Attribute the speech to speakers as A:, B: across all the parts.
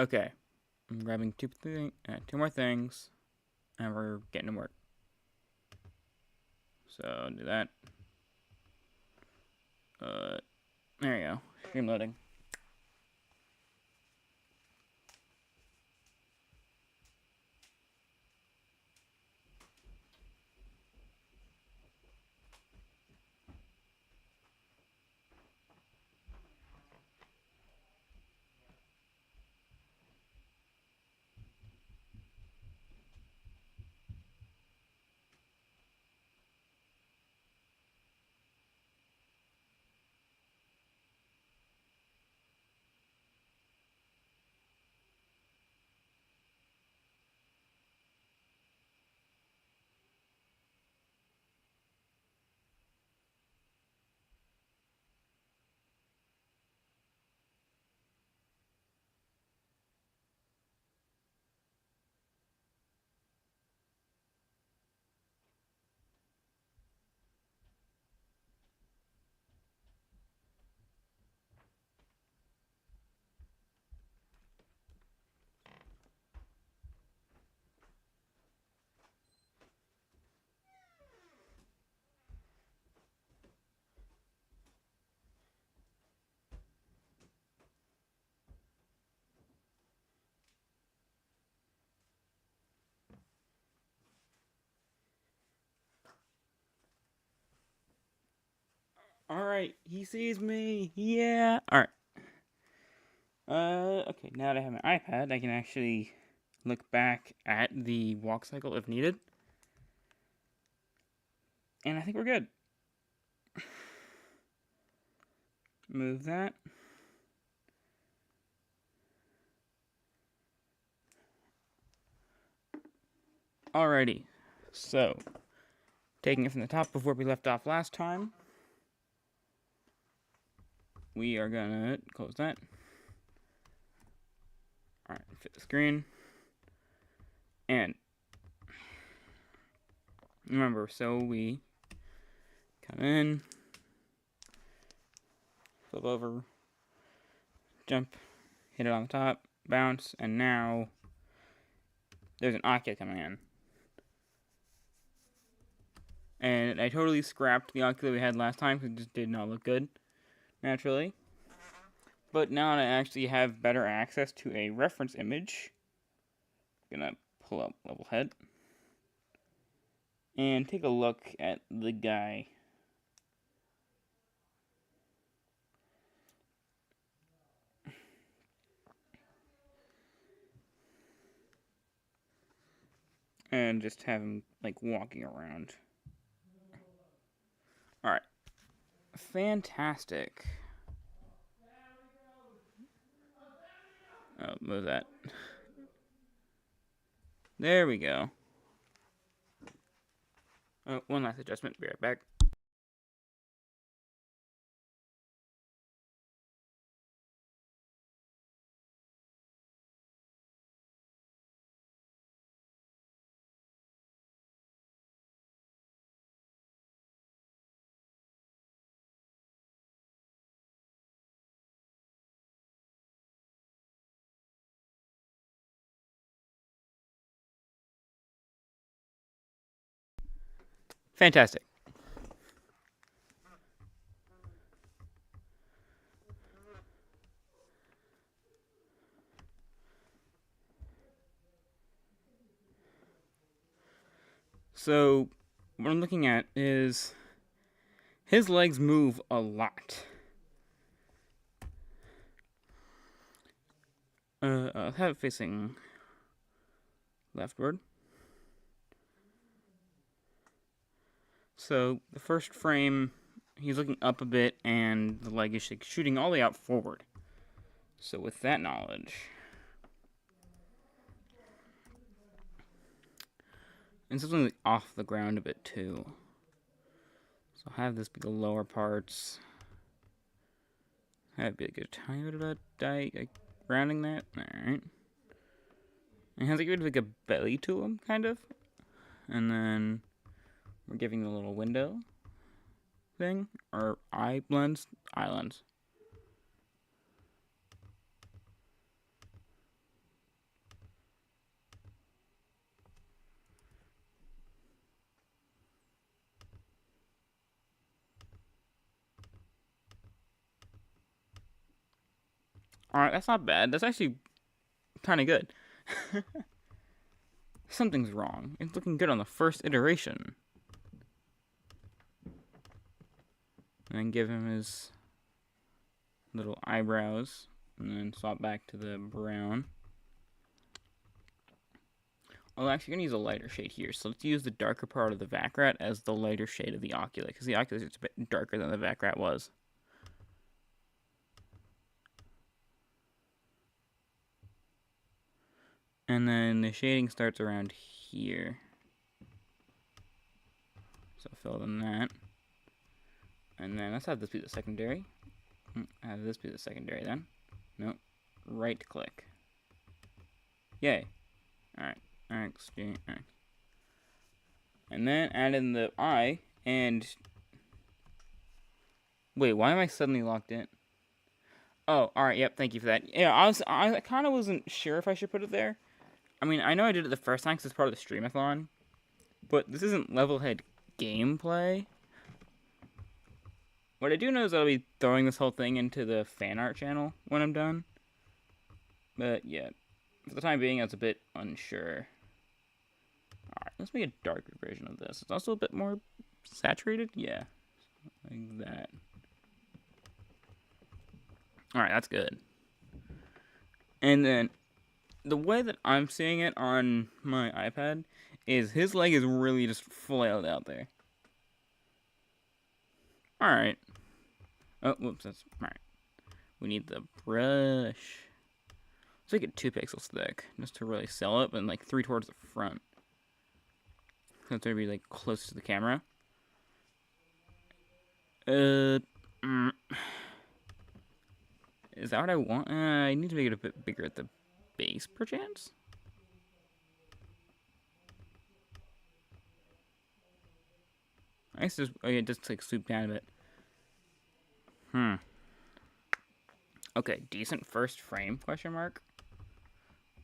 A: Okay, I'm grabbing two more things, and we're getting to work. So do that. There you go. Stream loading. Alright, he sees me. Yeah. Alright. Okay, now that I have my iPad, I can actually look back at the walk cycle if needed. And I think we're good. Move that. Alrighty. So, taking it from the top of where we left off last time, we are gonna close that. Alright, fit the screen. And remember, so we come in, flip over, jump, hit it on the top, bounce, and now there's an ocula coming in. And I totally scrapped the ocula we had last time because it just did not look good, naturally. But now that I actually have better access to a reference image, I'm gonna pull up Levelhead and take a look at the guy. And just have him, like, walking around. Alright. Fantastic. Oh, move that. There we go. Oh, one last adjustment. Be right back. Fantastic. So, what I'm looking at is his legs move a lot. I'll have it facing leftward. So, the first frame, he's looking up a bit, and the leg is shooting all the way out forward. So, with that knowledge, and something like off the ground a bit too. So, I'll have this be the lower parts. Have it be like a tiny bit of rounding that. Alright. It has like a belly to him, kind of. And then we're giving the little window thing, or eye lens. Alright, that's not bad. That's actually kind of good. Something's wrong. It's looking good on the first iteration. And then give him his little eyebrows. And then swap back to the brown. Oh, actually, I'm going to use a lighter shade here. So let's use the darker part of the Vacrat as the lighter shade of the ocula. Because the oculus is a bit darker than the Vacrat was. And then the shading starts around here. So fill in that. And then let's have this be the secondary. Have this be the secondary then. Nope. Right click. Yay. Alright. Alright. And then add in the eye and... Wait, why am I suddenly locked in? Oh, alright, yep, thank you for that. Yeah, I kind of wasn't sure if I should put it there. I mean, I know I did it the first time because it's part of the streamathon. But this isn't Levelhead gameplay. What I do know is I'll be throwing this whole thing into the fan art channel when I'm done. But yeah, for the time being, I was a bit unsure. Alright, let's make a darker version of this. It's also a bit more saturated. Yeah, like that. Alright, that's good. And then, the way that I'm seeing it on my iPad is his leg is really just flailed out there. Alright. Oh, whoops, that's... Alright. We need the brush. Let's make it 2 pixels thick, just to really sell it, and like 3 towards the front. So it's gonna be like close to the camera. Is that what I want? I need to make it a bit bigger at the base, perchance? I guess just like swoop down a bit. Okay, decent first frame, question mark.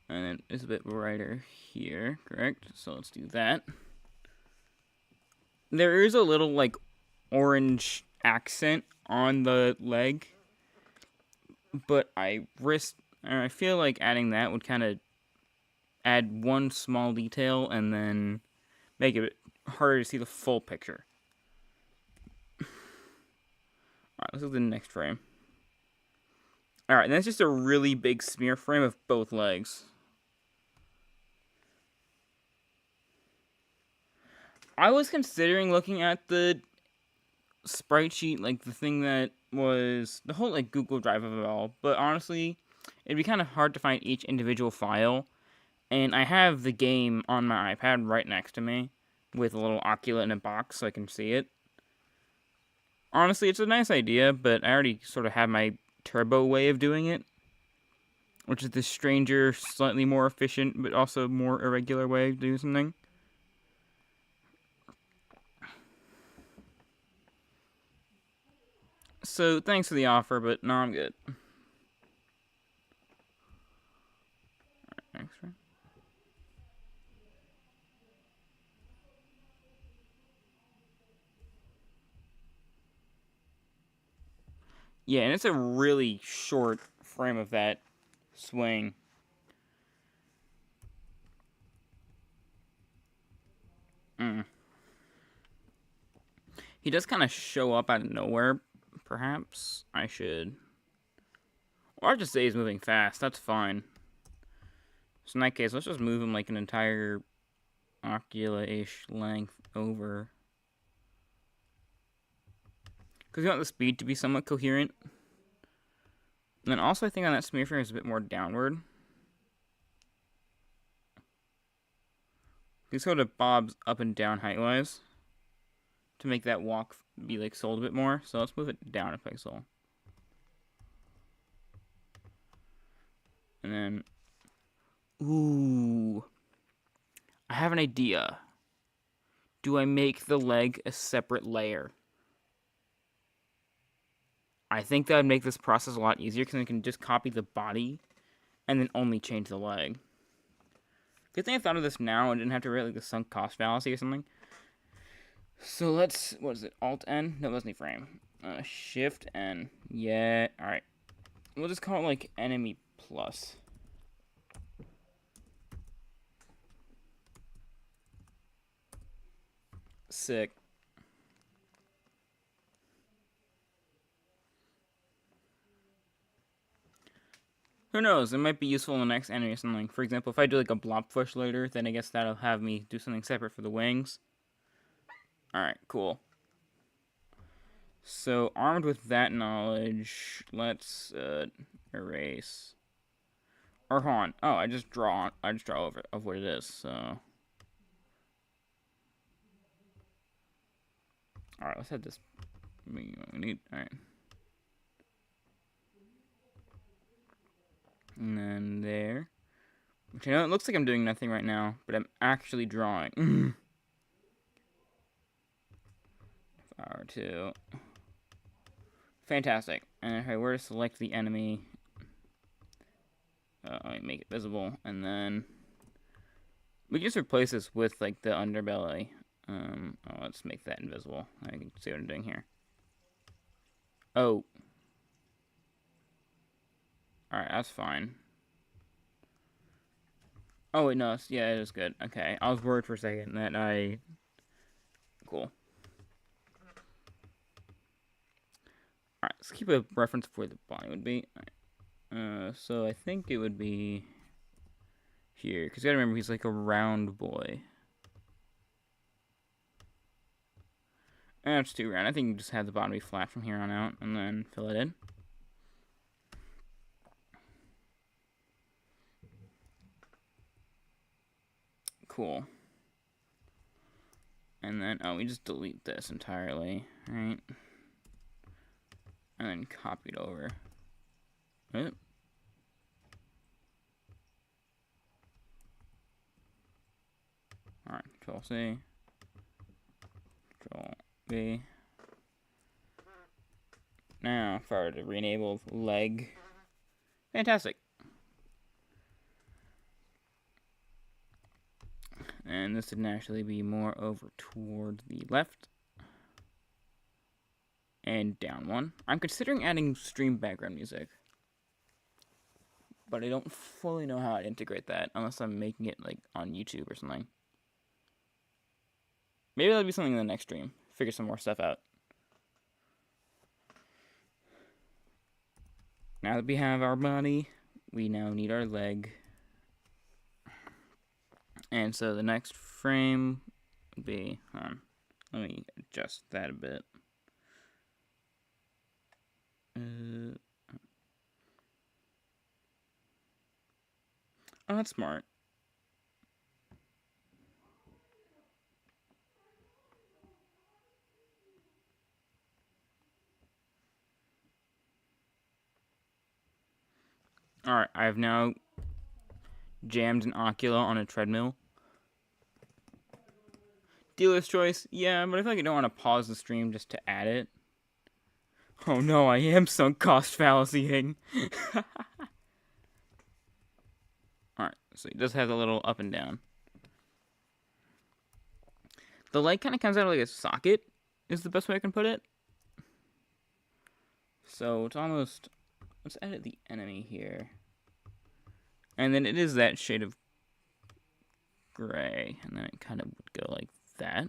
A: And then it's a bit brighter here, correct? So let's do that. There is a little, like, orange accent on the leg. But I feel like adding that would kind of add one small detail and then make it harder to see the full picture. Alright, let's look at the next frame. Alright, that's just a really big smear frame of both legs. I was considering looking at the sprite sheet, like the thing that was the whole like Google Drive of it all, but honestly, it'd be kind of hard to find each individual file, and I have the game on my iPad right next to me with a little ocula in a box so I can see it. Honestly, it's a nice idea, but I already sort of have my turbo way of doing it, which is this stranger, slightly more efficient, but also more irregular way of doing something. So, thanks for the offer, but no, I'm good. Alright, next one. Yeah, and it's a really short frame of that swing. He does kind of show up out of nowhere. Perhaps I should... Or I'll just say he's moving fast. That's fine. So in that case, let's just move him like an entire ocula-ish length over. Because we want the speed to be somewhat coherent. And then also I think on that smear frame is a bit more downward. He sort of bobs up and down height-wise to make that walk be like sold a bit more. So let's move it down a pixel. And then, ooh, I have an idea. Do I make the leg a separate layer? I think that would make this process a lot easier because I can just copy the body and then only change the leg. Good thing I thought of this now and didn't have to write like the sunk cost fallacy or something. So let's, what is it, Alt-N? No, that's not frame. Shift-N. Yeah, alright. We'll just call it like enemy plus. Sick. Who knows? It might be useful in the next enemy or something. For example, if I do like a blob push later, then I guess that'll have me do something separate for the wings. Alright, cool. So, armed with that knowledge, let's erase. Or hold on. Oh, I just draw over of what it is, so. Alright, let's have this. We need. Alright. And then there. Which I know it looks like I'm doing nothing right now, but I'm actually drawing. If I were to. Fantastic. And if I were to select the enemy, I make it visible, and then we can just replace this with like the underbelly. Let's make that invisible. I can see what I'm doing here. Oh. Alright, that's fine. Oh, wait, no. Yeah, it is good. Okay. I was worried for a second that I... Cool. Alright, let's keep a reference for where the body would be. Alright. So I think it would be here. Because you gotta remember, he's like a round boy. That's too round. I think you just have the bottom be flat from here on out and then fill it in. Cool. And then, we just delete this entirely, right? And then copy it over. Alright, Control C. Control V. Now, if I were to re-enable leg. Fantastic. And this would naturally be more over toward the left. And down one. I'm considering adding stream background music. But I don't fully know how to integrate that unless I'm making it like on YouTube or something. Maybe that'll be something in the next stream. Figure some more stuff out. Now that we have our body, we now need our leg. And so the next frame would be, let me adjust that a bit. Oh, that's smart. Alright, I have now jammed an ocula on a treadmill. Dealer's choice, yeah, but I feel like I don't want to pause the stream just to add it. Oh no, I am sunk cost fallacying. Alright, so it does have a little up and down. The light kind of comes out of like a socket, is the best way I can put it. So it's almost... Let's edit the enemy here. And then it is that shade of gray. And then it kind of would go like that.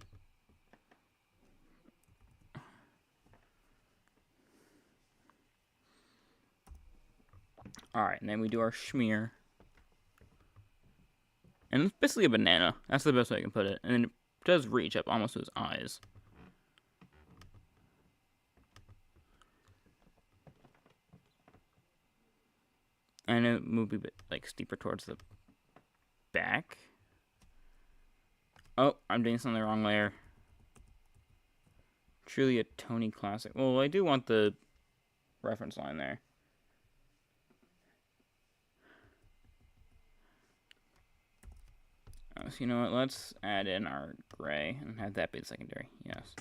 A: Alright, and then we do our schmear. And it's basically a banana. That's the best way I can put it. And then it does reach up almost to his eyes. And it moved a bit like steeper towards the back. Oh, I'm doing something the wrong layer. Truly a Tony classic. Well, I do want the reference line there. So you know what? Let's add in our gray and have that be the secondary. Yes.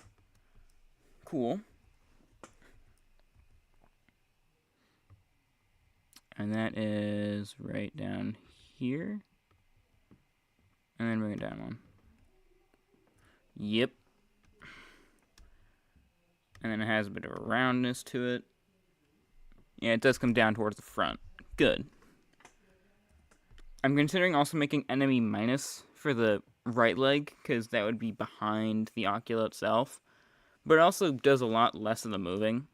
A: Cool. And that is right down here. And then bring it down one. Yep. And then it has a bit of a roundness to it. Yeah, it does come down towards the front. Good. I'm considering also making enemy minus for the right leg, because that would be behind the ocula itself. But it also does a lot less of the moving.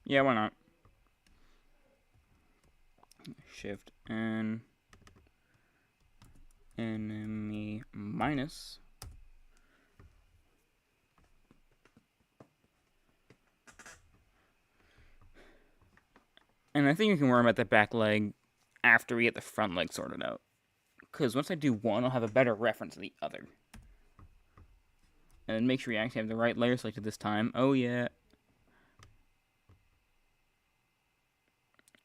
A: Yeah, why not? Shift and enemy minus. And I think we can worry about the back leg after we get the front leg sorted out. Because once I do one, I'll have a better reference of the other. And then make sure you actually have the right layer selected this time. Oh, yeah.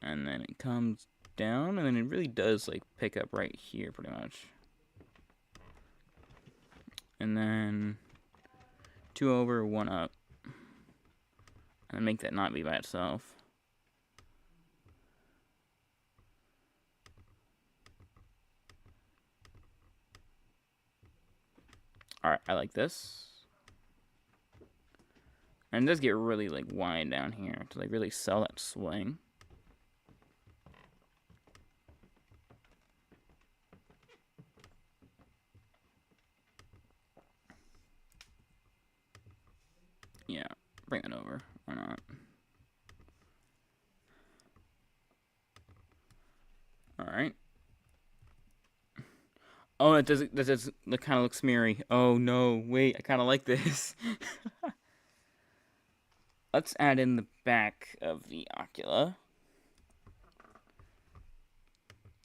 A: And then it comes down, and then it really does, like, pick up right here, pretty much. And then 2 over, 1 up. And make that not be by itself. Alright, I like this. And it does get really, like, wide down here to, like, really sell that swing. Yeah, bring that over. Why not? Alright. Oh, it does. That kind of looks smeary. Oh no! Wait, I kind of like this. Let's add in the back of the ocula.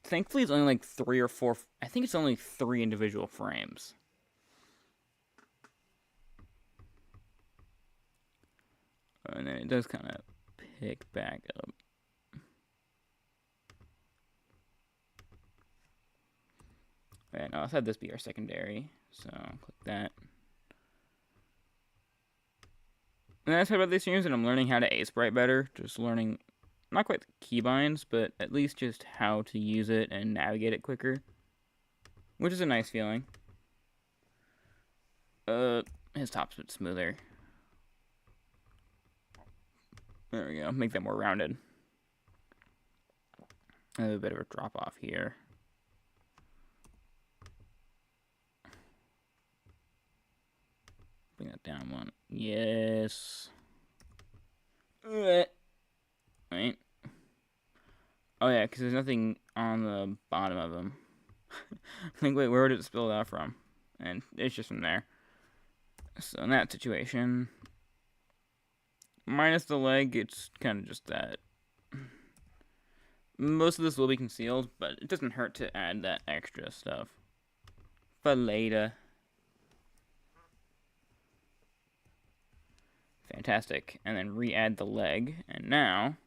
A: Thankfully, it's only like 3 or 4. I think it's only 3 individual frames. And then it does kind of pick back up. Alright, now let's have this be our secondary. So, click that. And that's about these streams, and I'm learning how to ace bright better. Just learning, not quite the keybinds, but at least just how to use it and navigate it quicker. Which is a nice feeling. His top's a bit smoother. There we go. Make that more rounded. I have a bit of a drop off here. Bring that down one. Yes. Wait. Oh yeah, because there's nothing on the bottom of them. I think, wait, where did it spill out from? And it's just from there. So in that situation, minus the leg, it's kind of just that. Most of this will be concealed, but it doesn't hurt to add that extra stuff for later. Fantastic. And then re-add the leg. And now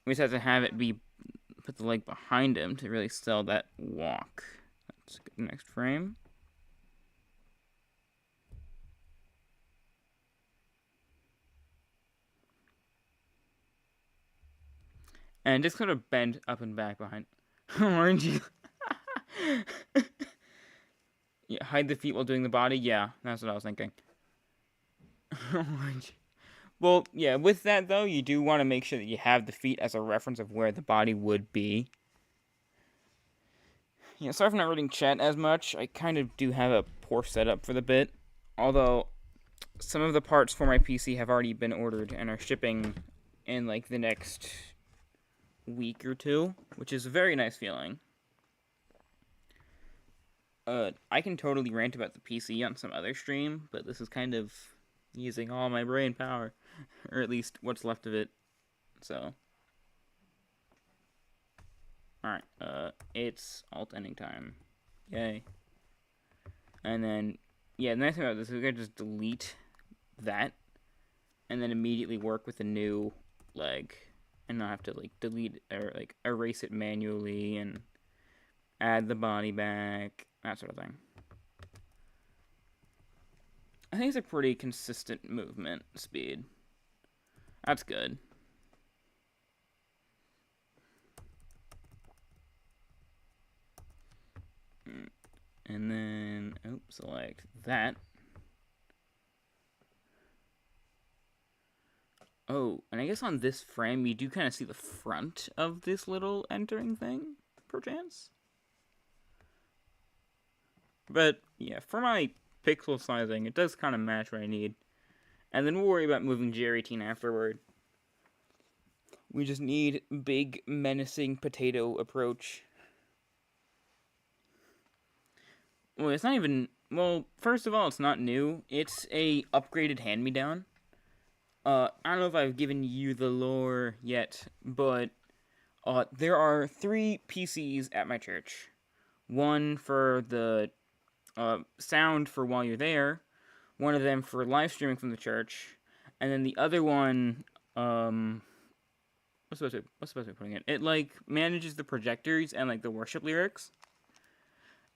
A: we just have to have it be, put the leg behind him to really sell that walk. Let's get the next frame. And just kind of bend up and back behind. Aren't you? Yeah, hide the feet while doing the body? Yeah, that's what I was thinking. Well, yeah, with that, though, you do want to make sure that you have the feet as a reference of where the body would be. Yeah, sorry for not reading chat as much. I kind of do have a poor setup for the bit. Although, some of the parts for my PC have already been ordered and are shipping in, like, the next week or two, which is a very nice feeling. I can totally rant about the PC on some other stream, but this is kind of using all my brain power, or at least what's left of it. So, alright, it's alt ending time. Yay. And then, yeah, the nice thing about this is we can just delete that, and then immediately work with the new leg, and not have to, like, delete, or, like, erase it manually, and add the body back, that sort of thing. I think it's a pretty consistent movement speed. That's good. And then, select that. Oh, and I guess on this frame, you do kind of see the front of this little entering thing, perchance. But, yeah, for my pixel sizing, it does kind of match what I need. And then we'll worry about moving G18 afterward. We just need big, menacing potato approach. Well, it's not even... Well, first of all, it's not new. It's a upgraded hand-me-down. I don't know if I've given you the lore yet, but there are 3 PCs at my church. One for the sound for while you're there, one of them for live streaming from the church, and then the other one, what's supposed to be putting it? It like manages the projectors and like the worship lyrics.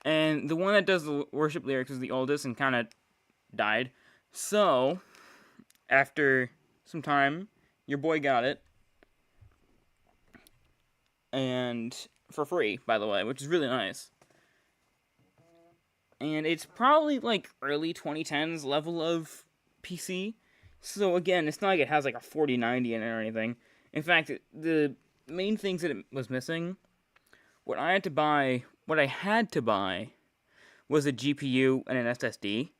A: And the one that does the worship lyrics is the oldest and kind of died. So, after some time, your boy got it. And for free, by the way, which is really nice. And it's probably like early 2010s level of PC. So again, it's not like it has like a 4090 in it or anything. In fact, the main things that it was missing, what I had to buy was a GPU and an SSD.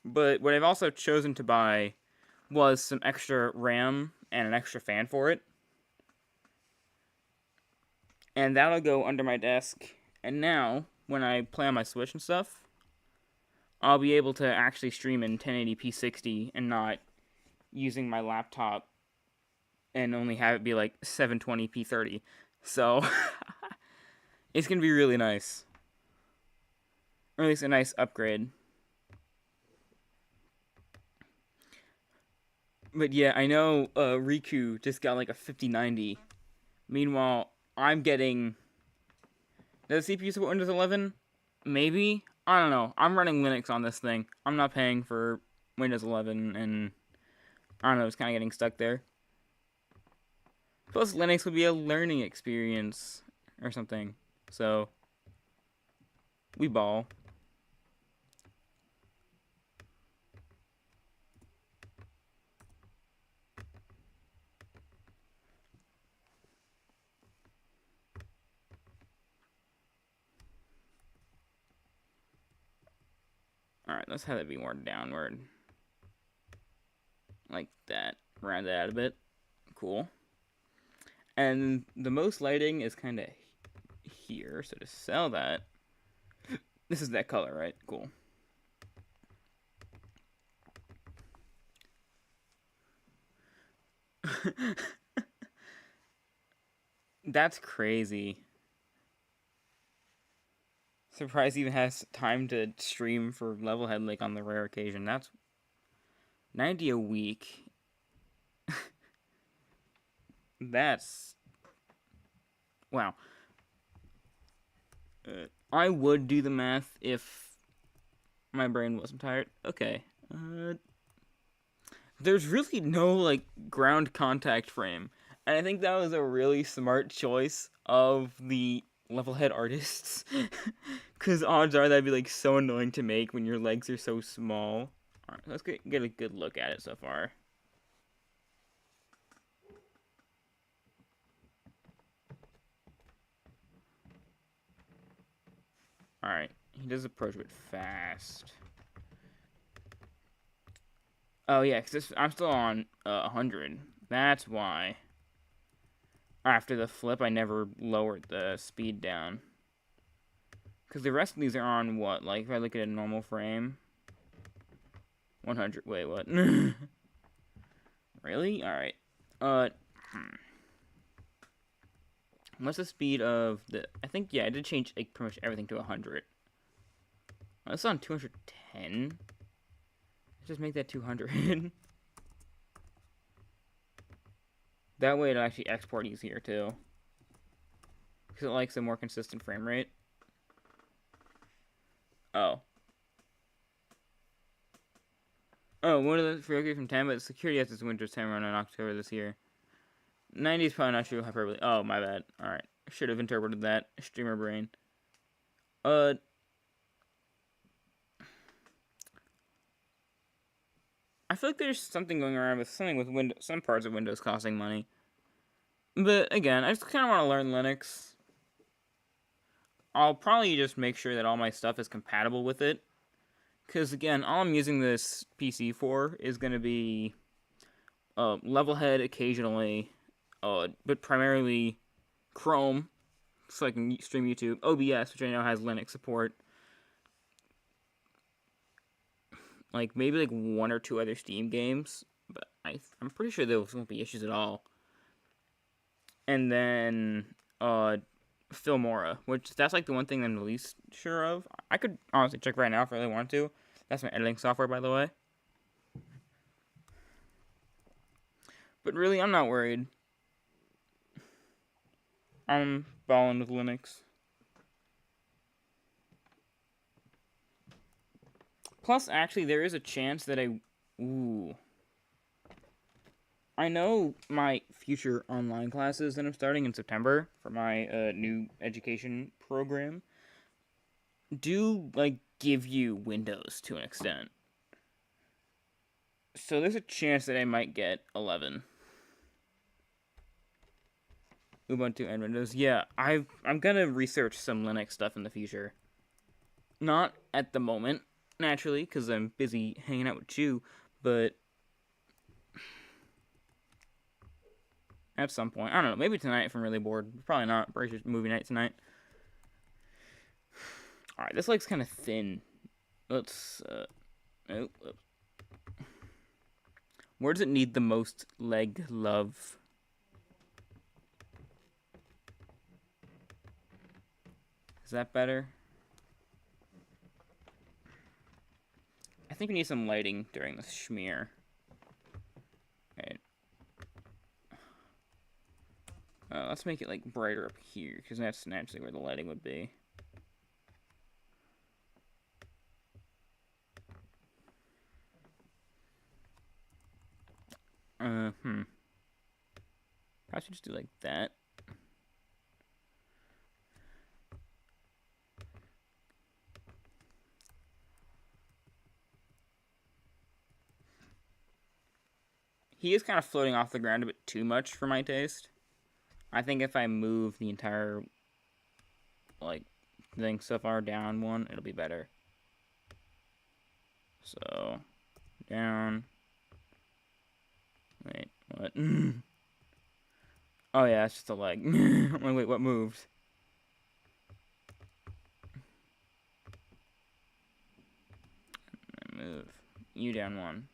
A: But what I've also chosen to buy was some extra RAM and an extra fan for it. And that'll go under my desk. And now, when I play on my Switch and stuff, I'll be able to actually stream in 1080p 60 and not using my laptop and only have it be like 720p 30. So, it's going to be really nice. Or at least a nice upgrade. But yeah, I know Riku just got like a 5090. Meanwhile, I'm getting... Does the CPU support Windows 11? Maybe? I don't know. I'm running Linux on this thing. I'm not paying for Windows 11, and I don't know, it's kind of getting stuck there. Plus, Linux would be a learning experience or something. So, we ball. Alright, let's have it be more downward. Like that. Round it out a bit. Cool. And the most lighting is kind of here. So to sell that, this is that color, right? Cool. That's crazy. Surprised he even has time to stream for Levelhead, like, on the rare occasion. That's 90 a week. That's... Wow. I would do the math if my brain wasn't tired. Okay. There's really no, like, ground contact frame. And I think that was a really smart choice of the Levelhead artists. Because odds are that'd be, like, so annoying to make when your legs are so small. Alright, let's get a good look at it so far. Alright, he does approach a bit fast. Oh, yeah, because I'm still on 100. That's why. After the flip, I never lowered the speed down. Because the rest of these are on what? Like, if I look at a normal frame? 100. Wait, what? Really? Alright. What's the speed of the... I think, yeah, I did change like, pretty much everything to 100. That's on 210. Let's just make that 200. That way it'll actually export easier, too. Because it likes a more consistent frame rate. Oh. Oh, one of the for okay from 10, but security has its winter time around in October this year. 90 is probably not true hyperbole. Oh, my bad. Alright. Should have interpreted that. Streamer brain. I feel like there's something going around with something with Windows, some parts of Windows costing money. But again, I just kind of want to learn Linux. I'll probably just make sure that all my stuff is compatible with it. Because again, all I'm using this PC for is going to be Levelhead occasionally, but primarily Chrome, so I can stream YouTube. OBS, which I know has Linux support. Like maybe like one or two other Steam games, but I'm pretty sure those won't be issues at all. And then Filmora, which that's like the one thing I'm the least sure of. I could honestly check right now if I really want to. That's my editing software, by the way. But really, I'm not worried. I'm balling with Linux. Plus, actually, there is a chance that I know my future online classes that I'm starting in September for my new education program do, like, give you Windows to an extent. So there's a chance that I might get 11. Ubuntu and Windows. Yeah, I'm gonna research some Linux stuff in the future. Not at the moment, naturally, because I'm busy hanging out with you, but at some point. I don't know, maybe tonight if I'm really bored. Probably not. Probably just movie night tonight. Alright, this leg's kind of thin. Let's, where does it need the most leg love? Is that better? I think we need some lighting during this schmear. Okay. Let's make it like brighter up here, because that's naturally where the lighting would be. I should just do like that. He is kind of floating off the ground a bit too much for my taste. I think if I move the entire, like, thing so far down one, it'll be better. So, down. Wait, what? Oh yeah, it's just a leg. Wait, what moved? Move. You down one.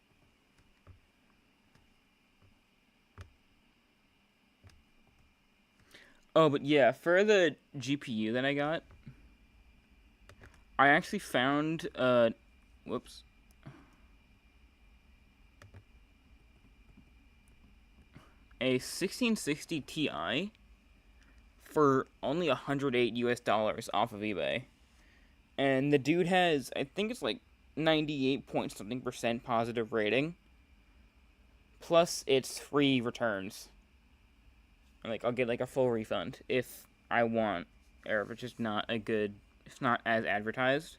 A: Oh, but yeah, for the GPU that I got, I actually found, whoops. A 1660 Ti for only $108 US off of eBay. And the dude has, I think it's like 98 point something % positive rating. Plus, it's free returns. Like, I'll get like a full refund if I want, or if it's just not a good, it's not as advertised.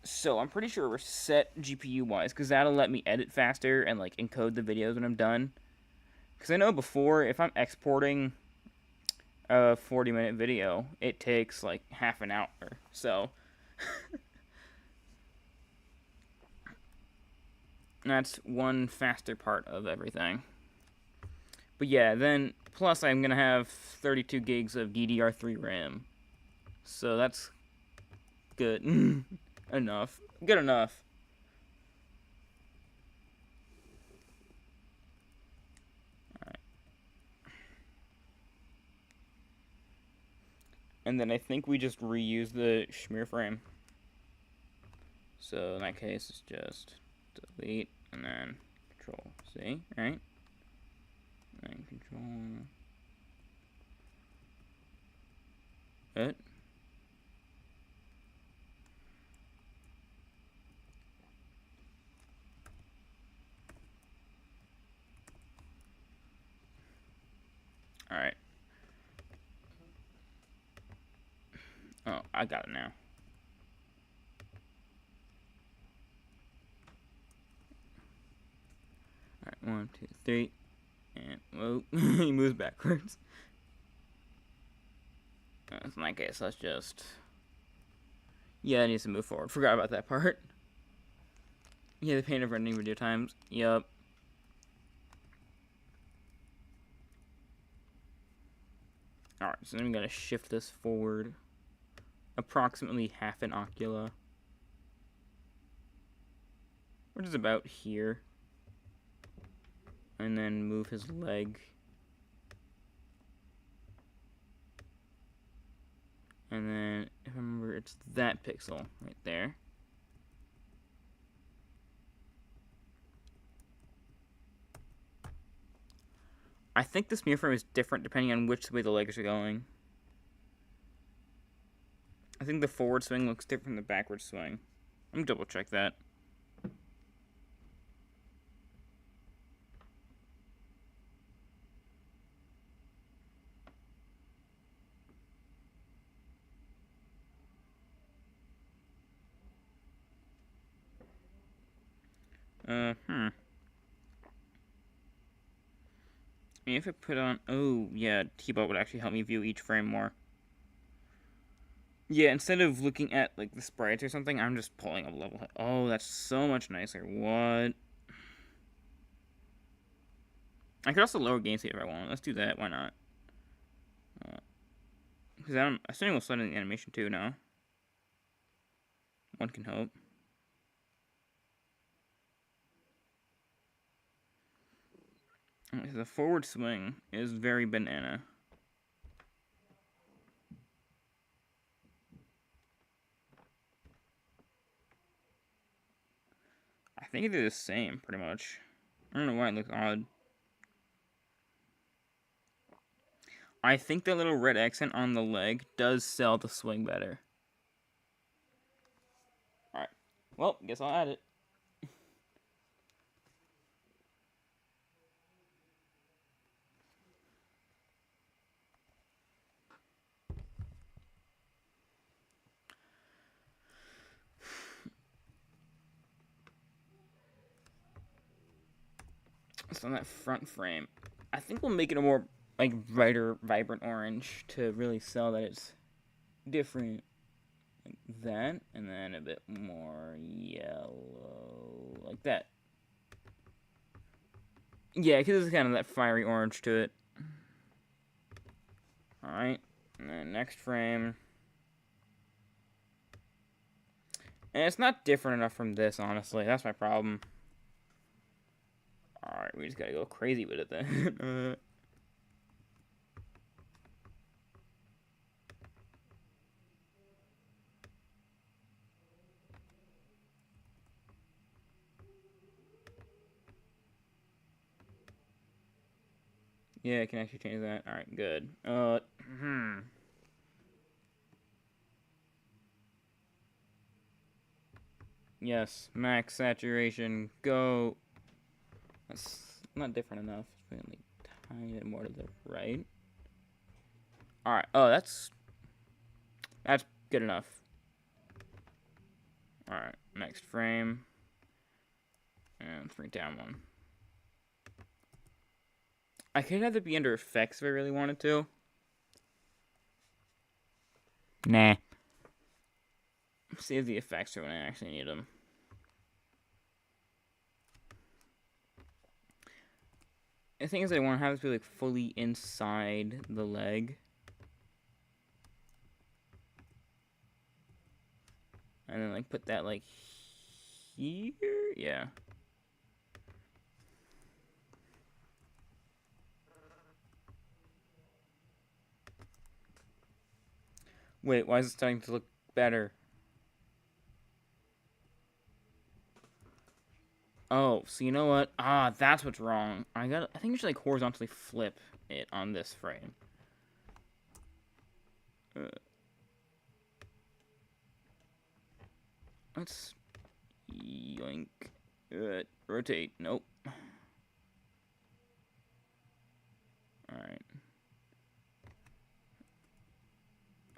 A: So I'm pretty sure we're set GPU wise, because that'll let me edit faster and like encode the videos when I'm done. Because I know before, if I'm exporting a 40-minute video, it takes like half an hour. So that's one faster part of everything. But yeah, then plus I'm going to have 32 gigs of DDR3 RAM. So that's good. Enough. Good enough. Alright. And then I think we just reuse the schmear frame. So in that case, it's just delete and then Control C, right? And Control it. Alright. Oh, I got it now. Alright, 1, 2, 3. And, whoa, he moves backwards. In that case, let's just... Yeah, it needs to move forward. Forgot about that part. Yeah, the pain of running video times. Yup. Alright, so then I'm going to shift this forward approximately half an ocula. Which is about here. And then move his leg. And then, if I remember, it's that pixel right there. I think this mirror frame is different depending on which way the legs are going. I think the forward swing looks different from the backward swing. I'm gonna double check that. I mean, if I put on... Oh, yeah, T-Bot would actually help me view each frame more. Yeah, instead of looking at, like, the sprites or something, I'm just pulling up Levelhead. Oh, that's so much nicer. What? I could also lower gain state if I want. Let's do that. Why not? Because I'm assuming we'll slide in the animation, too, now. One can hope. The forward swing is very banana. I think they're the same, pretty much. I don't know why it looks odd. I think the little red accent on the leg does sell the swing better. Alright. Well, guess I'll add it. So on that front frame, I think we'll make it a more, like, brighter, vibrant orange to really sell that it's different. Like that, and then a bit more yellow, like that. Yeah, because it's kind of that fiery orange to it. Alright, and then next frame. And it's not different enough from this, honestly. That's my problem. Alright, we just gotta go crazy with it then. Yeah, I can actually change that. Alright, good. Yes, max saturation, go. That's not different enough. It's really tiny bit more to the right. Alright, oh, that's good enough. Alright, next frame. And 3 down 1. I could have it be under effects if I really wanted to. Nah. Save the effects for when I actually need them. The thing is, I want to have this be like fully inside the leg. And then like put that like here? Yeah. Wait, why is it starting to look better? Oh, so you know what? Ah, that's what's wrong. I think I should like horizontally flip it on this frame. Let's yoink. Rotate. Nope. Alright.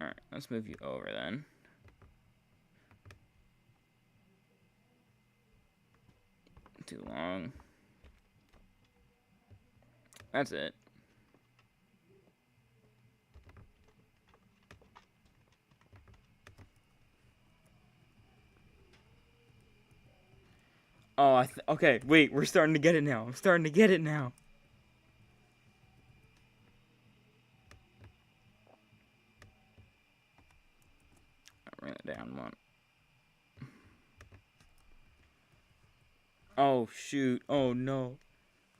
A: Alright, let's move you over then. Too long. That's it. Oh, okay, wait, we're starting to get it now. I'm starting to get it now. I'll bring it down one. Oh, shoot. Oh, no.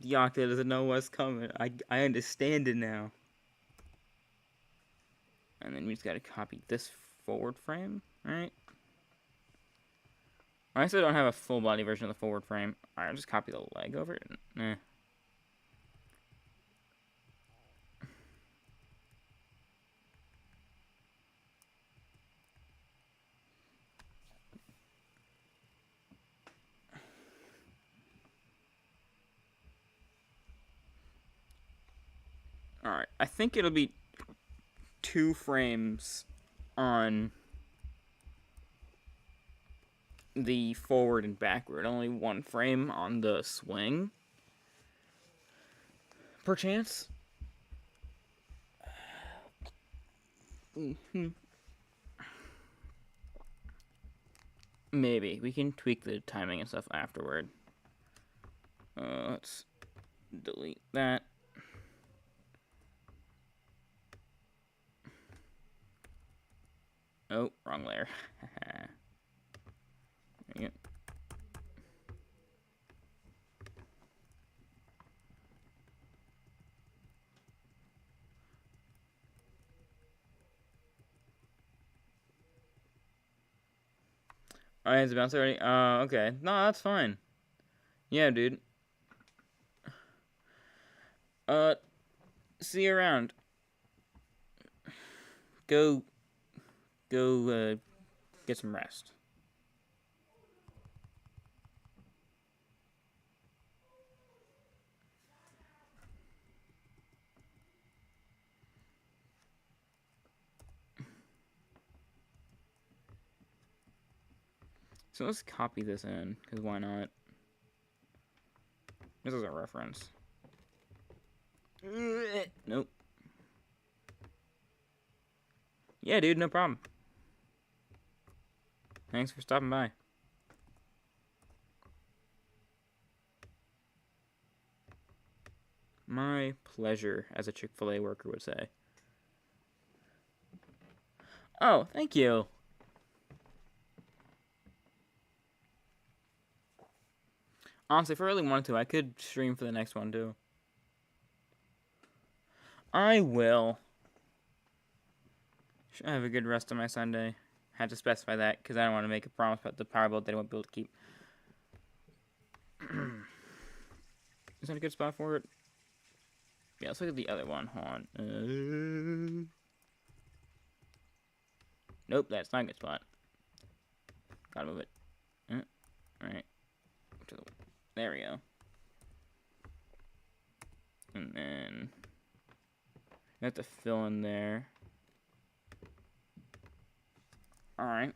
A: The Octa doesn't know what's coming. I understand it now. And then we just gotta copy this forward frame, right? I still don't have a full body version of the forward frame. Alright, I'll just copy the leg over it. Eh. Alright, I think it'll be 2 frames on the forward and backward. Only 1 frame on the swing. Perchance. Maybe. We can tweak the timing and stuff afterward. Let's delete that. Oh, wrong layer. There you go. Oh, it's bounced already? Okay. No, that's fine. Yeah, dude. See you around. Go, get some rest. So let's copy this in, because why not? This is a reference. Nope. Yeah, dude, no problem. Thanks for stopping by. My pleasure, as a Chick-fil-A worker would say. Oh, thank you. Honestly, if I really wanted to, I could stream for the next one, too. I will. Should have a good rest of my Sunday. Had to specify that, because I don't want to make a promise about the power build that I won't be able to keep. Is that a good spot for it? Yeah, let's look at the other one. Hold on. Nope, that's not a good spot. Gotta move it. Alright. There we go. And then you have to fill in there. Alright.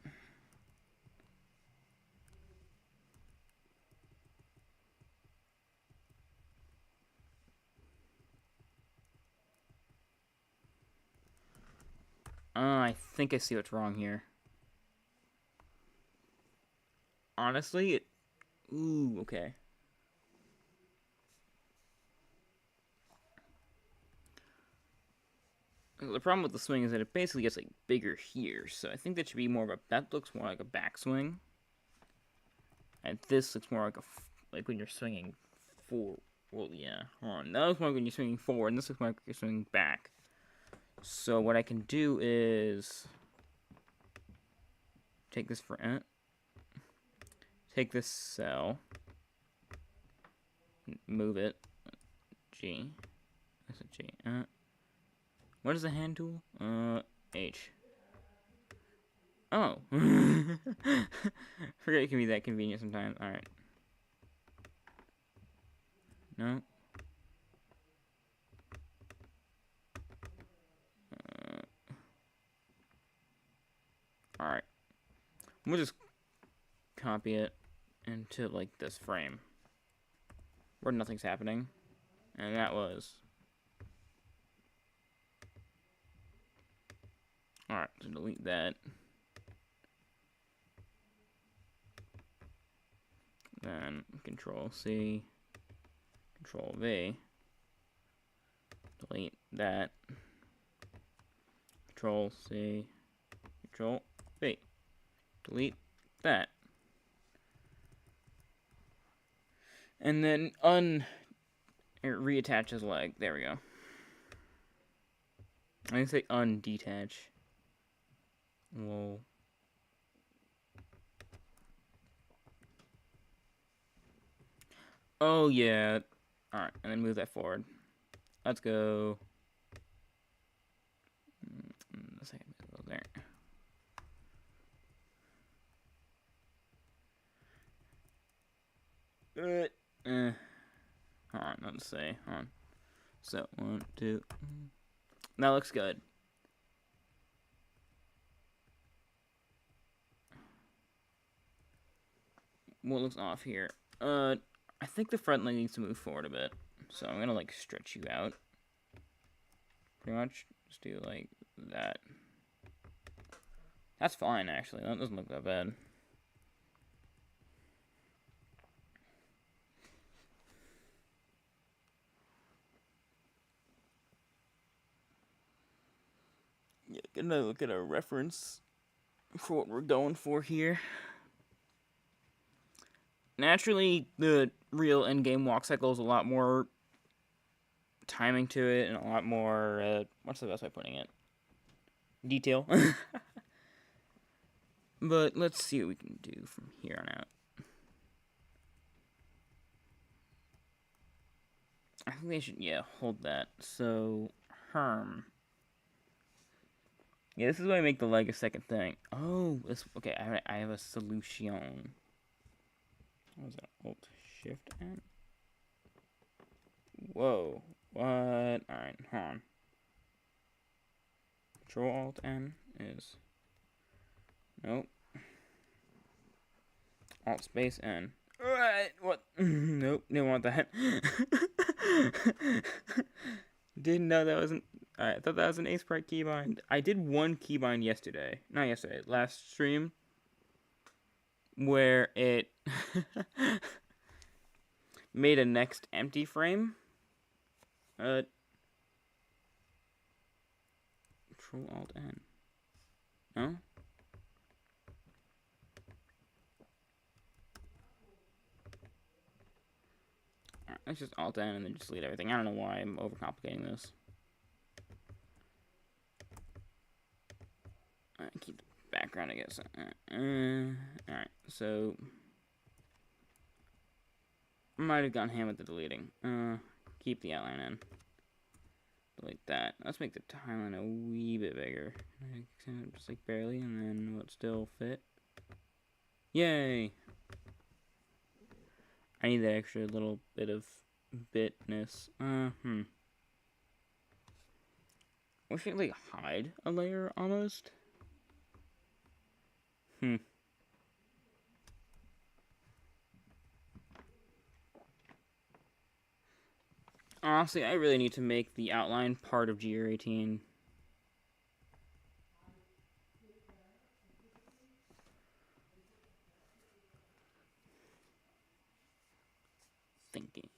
A: I think I see what's wrong here. Honestly, it... Ooh, okay. The problem with the swing is that it basically gets, like, bigger here. So I think that should be more of a... That looks more like a backswing. And this looks more like a... Like when you're swinging forward. Well, yeah. Hold on. That looks more like when you're swinging forward. And this looks more like you're swinging back. So what I can do is... Take this for... Take this cell. Move it. G. That's a G. What is the hand tool? H. Oh. Forget it can be that convenient sometimes. Alright. No. We'll just copy it into like this frame where nothing's happening, and that was. Alright, so delete that. Then Control C, Control V, delete that, Control C, Control V, delete that. And then reattach his leg. There we go. I can say undetach. Whoa. Oh, yeah. Alright, and then move that forward. Let's go. The second go there. Hold on, let's see. Hold on. So, 1, 2. That looks good. What looks off here? I think the front leg needs to move forward a bit. So I'm gonna like stretch you out. Pretty much. Just do like that. That's fine actually. That doesn't look that bad. Yeah, gonna look at a reference for what we're going for here. Naturally, the real endgame walk cycle is a lot more timing to it and a lot more, what's the best way of putting it? Detail. But let's see what we can do from here on out. I think they should, yeah, hold that. So, yeah, this is why I make the leg a second thing. Oh, this, okay, I have a solution. What was that? Alt Shift N? Whoa. What? Alright, hold on. Control Alt N is. Nope. Alt Space N. Alright, what? Nope, didn't want that. Didn't know that wasn't. Alright, I thought that was an Ace-Sprite keybind. I did one keybind yesterday. Not yesterday, last stream. Where it made a next empty frame. Control Alt N. No? Alright, let's just Alt N and then just delete everything. I don't know why I'm overcomplicating this. Alright, keep the background, I guess. Alright, so I might have gone ham with the deleting. Keep the outline in. Delete that. Let's make the timeline a wee bit bigger. Just like barely, and then will it still fit? Yay! I need that extra little bit of bitness. Wish I could like hide a layer almost. Honestly, I really need to make the outline part of GR18. Thinking.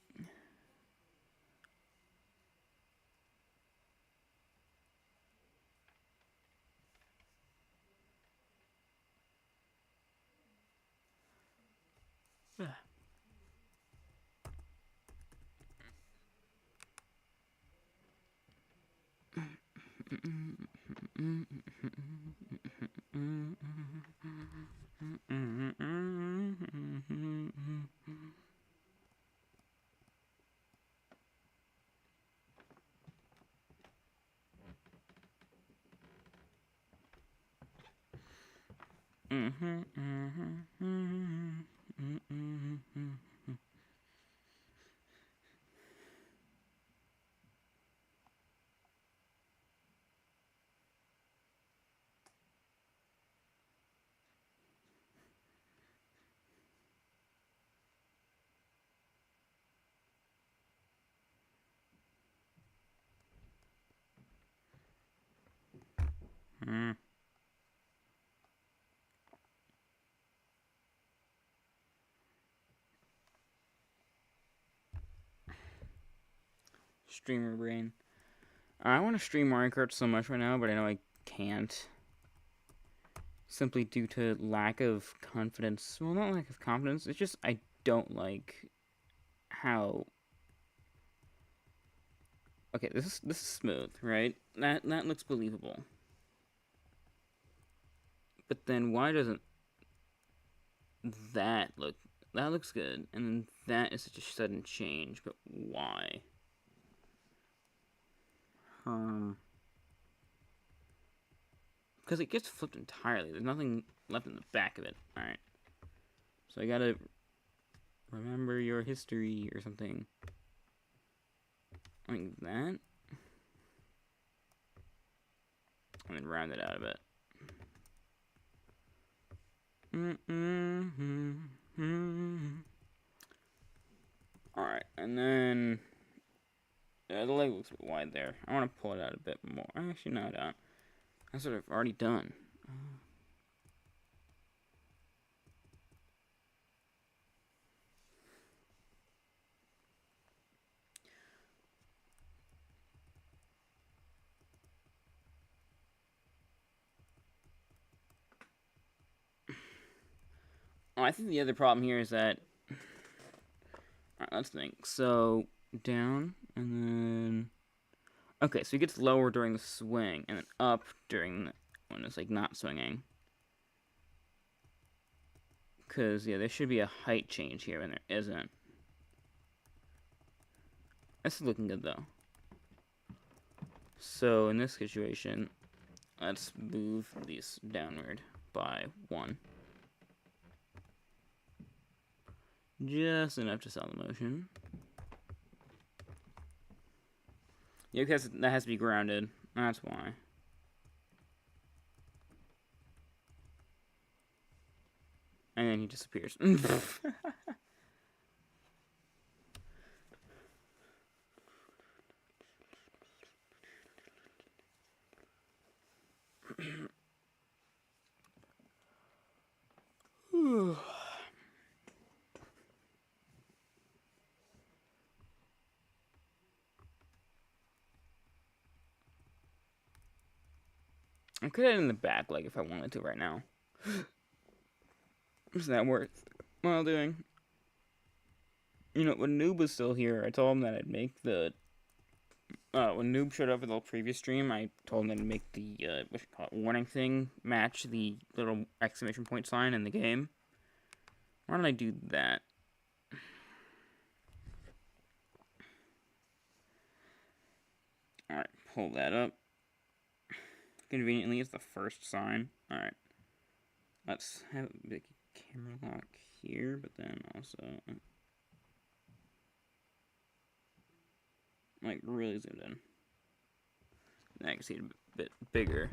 A: Mm. Streamer brain. I want to stream Mario Kart so much right now, but I know I can't. Simply due to lack of confidence. Well, not lack of confidence. It's just I don't like how. Okay, this is smooth, right? That looks believable. But then why doesn't that look? That looks good, and then that is such a sudden change. But why? Because it gets flipped entirely. There's nothing left in the back of it. All right. So I gotta remember your history or something like that, and then round it out a bit. Alright, and then the leg looks a bit wide there. I want to pull it out a bit more. Actually, no, I don't. That's what I've already done. Oh, I think the other problem here is that. Alright, let's think. So, down, and then. Okay, so he gets lower during the swing, and then up during when it's like not swinging. Because, yeah, there should be a height change here, and there isn't. This is looking good, though. So, in this situation, let's move these downward by 1. Just enough to sell the motion. Yeah, because that has to be grounded. That's why. And then he disappears. I could add in the back leg if I wanted to right now. Is that worth while doing? You know, when Noob was still here, I told him that I'd make the. When Noob showed up in the previous stream, I told him that I'd make the what you call it, warning thing match the little exclamation point sign in the game. Why don't I do that? Alright, pull that up. Conveniently, it's the first sign. Alright. Let's have a big camera lock here, but then also. Like, really zoomed in. I can see it a bit bigger.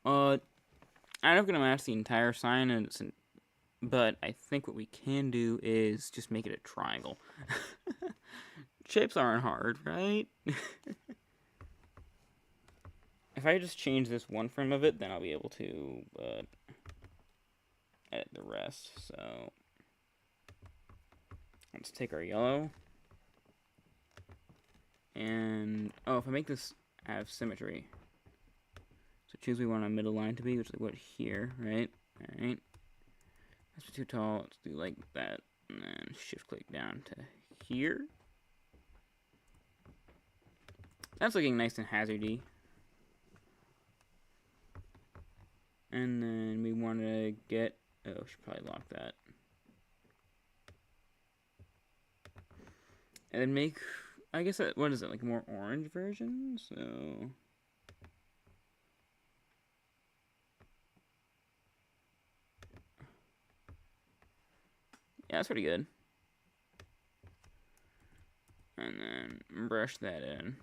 A: I'm not gonna match the entire sign, but I think what we can do is just make it a triangle. Shapes aren't hard, right? If I just change this one frame of it, then I'll be able to edit the rest. So let's take our yellow. And, oh, if I make this have symmetry. So choose we want our middle line to be, which is what here, right? Alright. That's too tall. Let's do like that. And then shift click down to here. That's looking nice and hazardy. And then we want to get... Oh, we should probably lock that. And then make... I guess that... What is it? Like a more orange version? So... Yeah, that's pretty good. And then brush that in.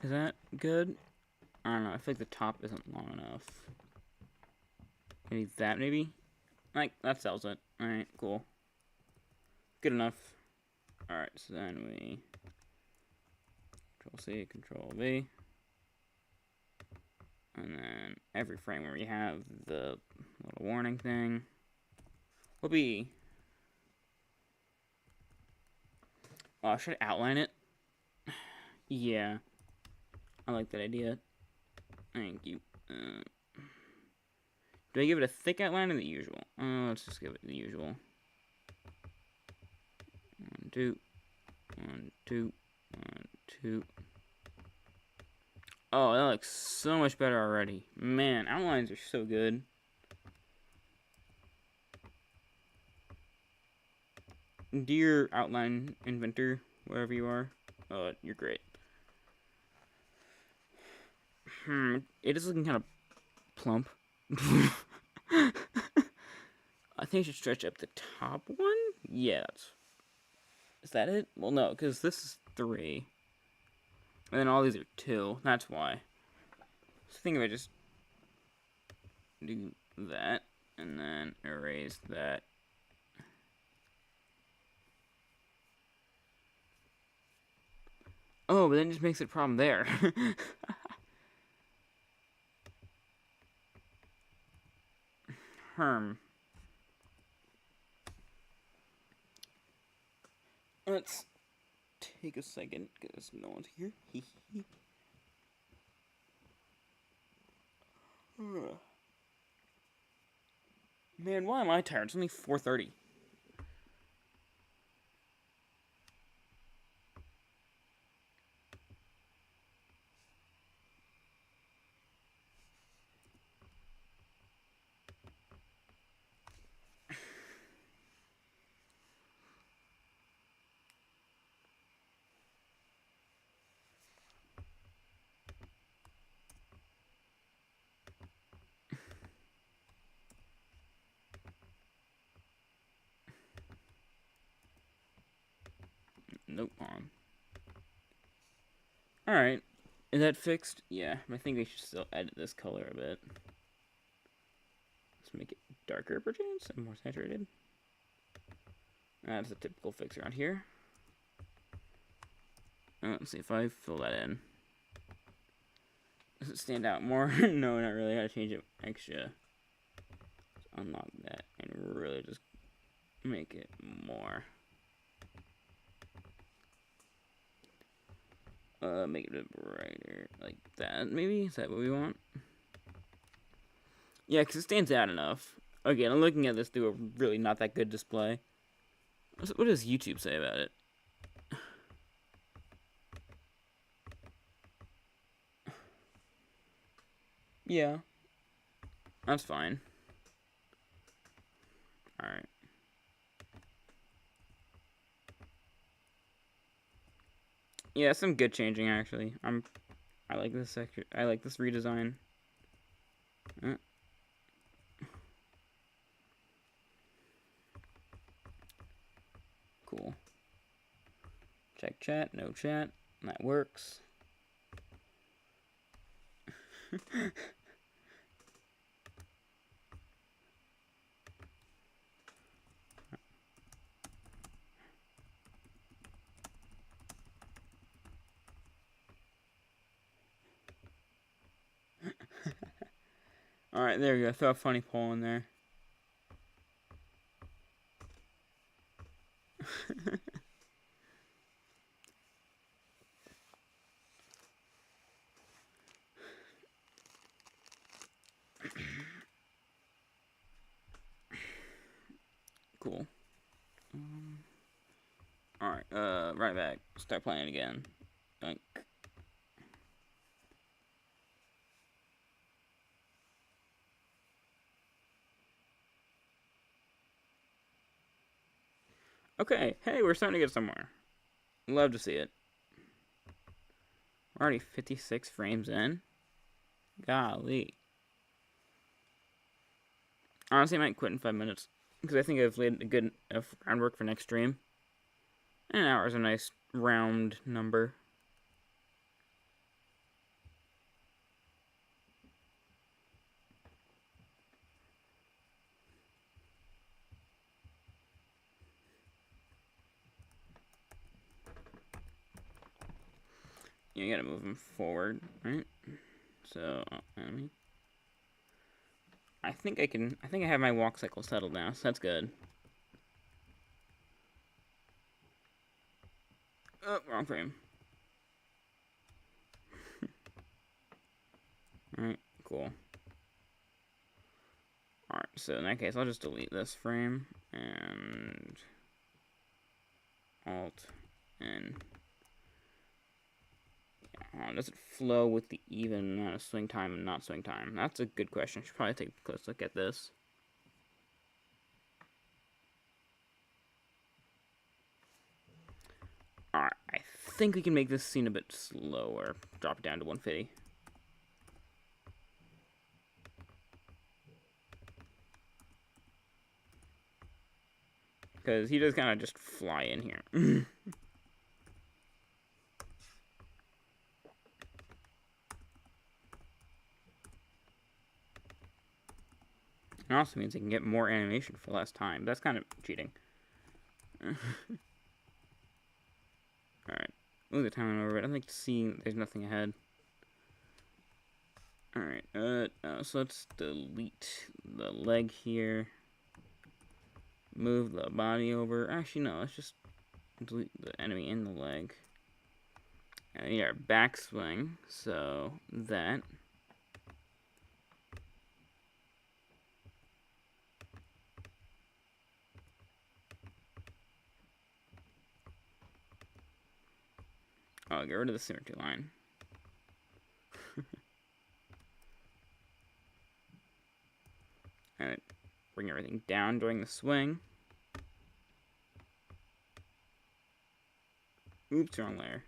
A: Is that good? I don't know. I feel like the top isn't long enough. Maybe that, maybe? Like, that sells it. Alright, cool. Good enough. Alright, so then we Control-C, Control-V. And then every frame where we have the little warning thing will be... Oh, should I outline it? Yeah. I like that idea. Thank you. Do I give it a thick outline or the usual? Let's just give it the usual. 1, 2. 1, 2. 1, 2. Oh, that looks so much better already. Man, outlines are so good. Dear outline inventor, wherever you are, you're great. It is looking kind of plump. I think I should stretch up the top one? Yeah, is that it? Well, no, because this is 3. And then all these are 2. That's why. So I think if I just do that, and then erase that. Oh, but then it just makes it a problem there. Let's take a second, because no one's here. Man, why am I tired? It's only 4:30. Nope, on. Alright. Is that fixed? Yeah, I think we should still edit this color a bit. Let's make it darker, perchance, and more saturated. That's a typical fix around here. Let's see if I fill that in. Does it stand out more? No, not really. I gotta change it extra. Let's unlock that and really just make it more. Make it a bit brighter, like that, maybe? Is that what we want? Yeah, because it stands out enough. Again, I'm looking at this through a really not that good display. What does YouTube say about it? Yeah. That's fine. Alright. Yeah, some good changing actually. I like this section. I like this redesign. Cool. Check chat, no chat. That works. Alright, there we go. Throw a funny poll in there. Cool. Alright, right back. Start playing again. Doink. Okay, hey, we're starting to get somewhere. Love to see it. We're already 56 frames in. Golly. Honestly, I might quit in 5 minutes. Because I think I've laid a good enough groundwork for next stream. And an hour is a nice round number. You gotta move him forward, right? So, enemy. I think I have my walk cycle settled now, so that's good. Oh, wrong frame. Alright, cool. Alright, so in that case, I'll just delete this frame, and Alt, and does it flow with the even amount of swing time and not swing time? That's a good question. I should probably take a close look at this. Alright, I think we can make this scene a bit slower. Drop it down to 150. Because he does kind of just fly in here. It also means he can get more animation for less time. That's kind of cheating. Alright. Move the time over, but I think seeing there's nothing ahead. Alright, so let's delete the leg here. Move the body over. Actually, no, let's just delete the enemy in the leg. And we need our backswing, so that. Oh, get rid of the symmetry line. And bring everything down during the swing. Oops, wrong layer.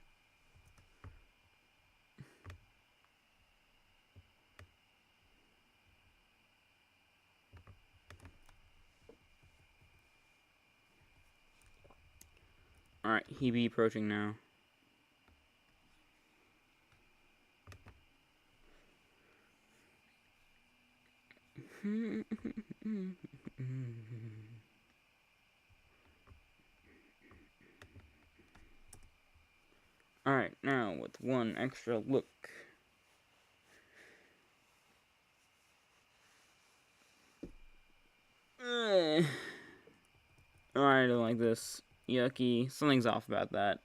A: Alright, he be approaching now. Alright, now with one extra look. I don't like this. Yucky. Something's off about that.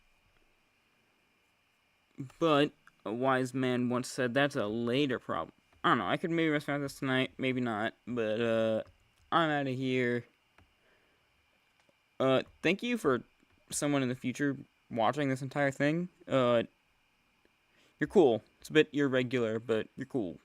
A: But a wise man once said that's a later problem. I don't know. I could maybe rest around this tonight. Maybe not. But, I'm out of here. Thank you for someone in the future watching this entire thing. You're cool. It's a bit irregular, but you're cool.